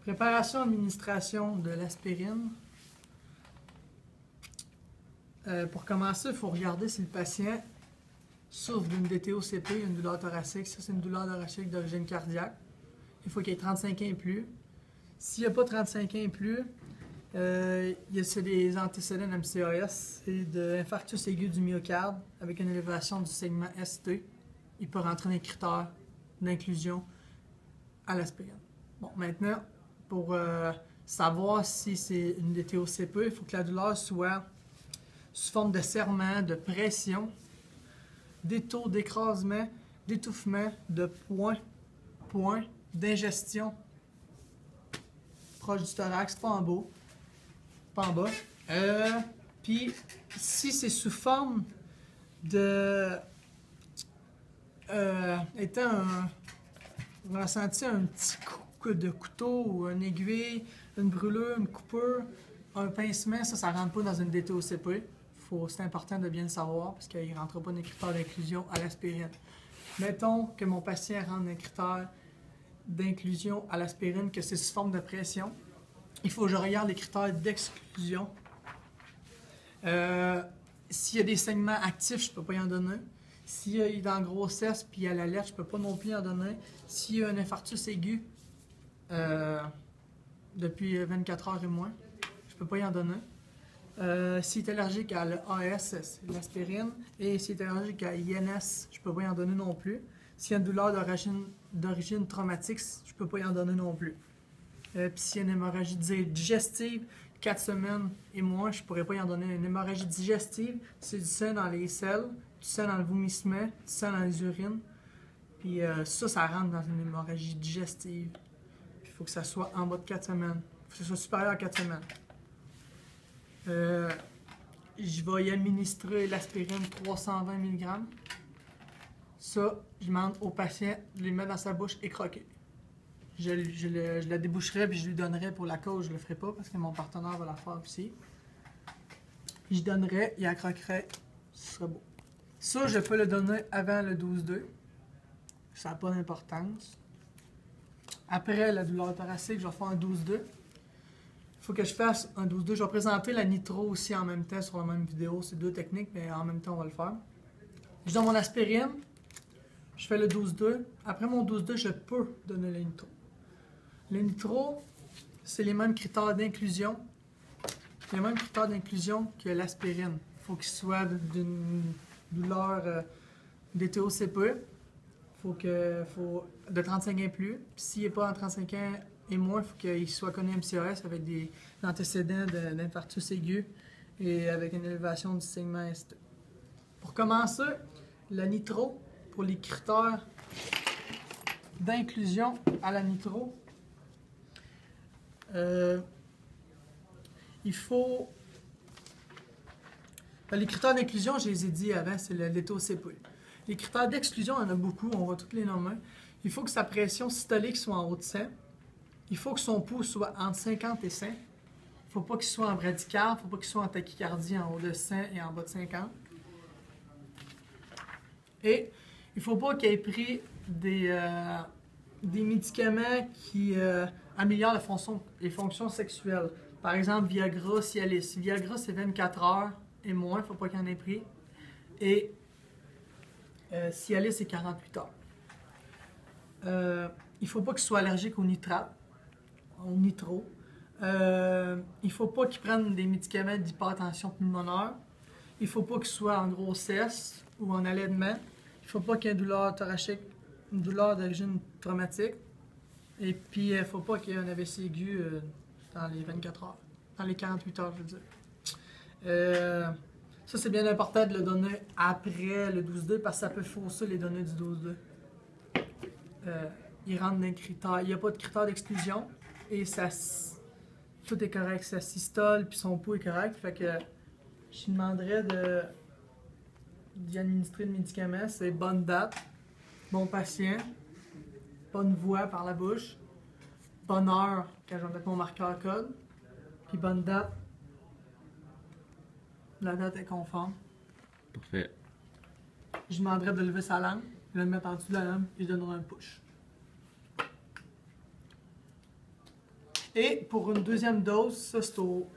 Préparation, administration de l'aspirine. Pour commencer, il faut regarder si le patient souffre d'une DTOCP, une douleur thoracique. Ça, c'est une douleur thoracique d'origine cardiaque. Il faut qu'il ait 35 ans et plus. S'il n'y a pas 35 ans et plus, c'est des antécédents d'MCAS et d'infarctus aigu du myocarde avec une élévation du segment ST. Il peut rentrer dans les critères d'inclusion à l'aspirine. Bon, maintenant, pour savoir si c'est une DTOCP, il faut que la douleur soit sous forme de serrement, de pression, d'étau, d'écrasement, d'étouffement, de point, d'ingestion proche du thorax, pas en bas. Puis, si c'est sous forme de... on a senti un petit coup de couteau ou une aiguille, une brûlure, une coupure, un pincement, ça rentre pas dans une DTOCP. C'est important de bien le savoir parce qu'il ne rentre pas dans les critères d'inclusion à l'aspirine. Mettons que mon patient rentre dans les critères d'inclusion à l'aspirine, que c'est sous forme de pression. Il faut que je regarde les critères d'exclusion. S'il y a des segments actifs, je ne peux pas y en donner. S'il est en grossesse puis il y a l'alerte, je ne peux pas non plus en donner. S'il y a un infarctus aigu depuis 24 heures et moins, je ne peux pas y en donner. S'il est allergique à l'AS, c'est l'aspirine. Et s'il est allergique à l'INS, je ne peux pas y en donner non plus. S'il y a une douleur d'origine traumatique, je ne peux pas y en donner non plus. Puis s'il y a une hémorragie digestive, 4 semaines et moins, je ne pourrais pas y en donner. Une hémorragie digestive, c'est du sang dans les selles, du sang dans le vomissement, du sang dans les urines. Puis ça rentre dans une hémorragie digestive. Il faut que ça soit en bas de 4 semaines. Il faut que ça soit supérieur à 4 semaines. Je vais y administrer l'aspirine 320 mg. Ça, je demande au patient de les mettre dans sa bouche et croquer. Je la déboucherai puis je lui donnerai pour la cause. Je le ferai pas parce que mon partenaire va la faire aussi. Je donnerai, il la croquerait, ce serait beau. Ça, je peux le donner avant le 12-2. Ça n'a pas d'importance. Après la douleur thoracique, je vais faire un 12-2. Il faut que je fasse un 12-2. Je vais présenter la nitro aussi en même temps sur la même vidéo. C'est deux techniques, mais en même temps, on va le faire. Je donne mon aspirine. Je fais le 12-2. Après mon 12-2, je peux donner le nitro. Le nitro, c'est les mêmes critères d'inclusion. Les mêmes critères d'inclusion que l'aspirine. Il faut qu'il soit d'une douleur DTOCP. Faut de 35 ans et plus. Puis s'il n'est pas en 35 ans et moins, il faut qu'il soit connu MCAS avec des antécédents d'infarctus aigu et avec une élévation du segment ST. Pour commencer, la nitro, pour les critères d'inclusion à la nitro, il faut... les critères d'inclusion, je les ai dit avant, c'est le DTOCP. Les critères d'exclusion, il y en a beaucoup, on va tous les nommer. Il faut que sa pression systolique soit en haut de 100. Il faut que son pouls soit entre 50 et 100. Il ne faut pas qu'il soit en bradycarde, il ne faut pas qu'il soit en tachycardie en haut de 100 et en bas de 50. Et il ne faut pas qu'il ait pris des médicaments qui améliorent les fonctions sexuelles. Par exemple, Viagra, Cialis. Viagra, c'est 24 heures et moins, il ne faut pas qu'il en ait pris. Et Cialis, c'est 48 heures. Il ne faut pas qu'il soit allergique au nitrate, au nitro. Il ne faut pas qu'il prenne des médicaments d'hypertension pulmonaire. Il ne faut pas qu'il soit en grossesse ou en allaitement. Il ne faut pas qu'il y ait une douleur thoracique, une douleur d'origine traumatique. Et puis, il ne faut pas qu'il y ait un AVC aigu dans les 24 heures. Dans les 48 heures, je veux dire. Ça, c'est bien important de le donner après le 12-2 parce que ça peut fausser les données du 12-2. Il rentre dans les critères. Il n'y a pas de critères d'exclusion et tout est correct. Sa systole puis son pouls est correct. Fait que je lui demanderais d'y administrer le médicament. C'est bonne date, bon patient, bonne voix par la bouche, bonne heure quand je vais mettre mon marqueur code, puis bonne date. La date est conforme. Parfait. Je demanderais de lever sa langue, de le mettre en dessous de la langue et je donnerai un push. Et pour une deuxième dose, ça c'est aux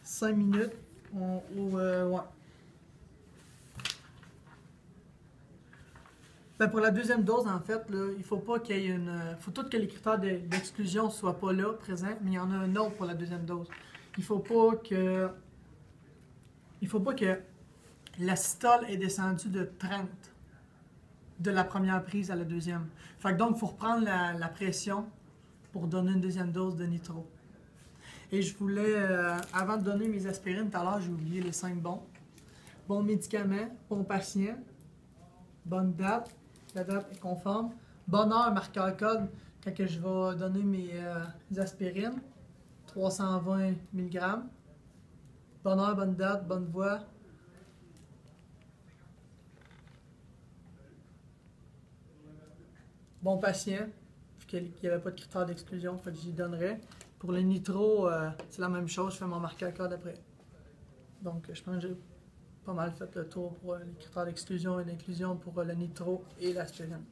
5 minutes. Ouais. Ben, pour la deuxième dose, en fait, là, il faut pas qu'il y ait une. Faut tout que les critères d'exclusion soient pas là, présents, mais il y en a un autre pour la deuxième dose. Il faut pas que. Il faut pas que l'acétol est descendu de 30 de la première prise à la deuxième. Fait que donc, il faut reprendre la pression pour donner une deuxième dose de nitro. Et je voulais, avant de donner mes aspirines, tout à l'heure, j'ai oublié les 5 bons. Bon médicament, bon patient, bonne date, la date est conforme, bonne heure, marqueur code, quand que je vais donner mes aspirines, 320 mg, bonne heure, bonne date, bonne voie. Bon patient, vu qu'il n'y avait pas de critère d'exclusion, fait que j'y donnerais. Pour le nitro, c'est la même chose, je fais mon marqueur code après. Donc, je pense que j'ai pas mal fait le tour pour les critères d'exclusion et d'inclusion pour le nitro et l'aspirine.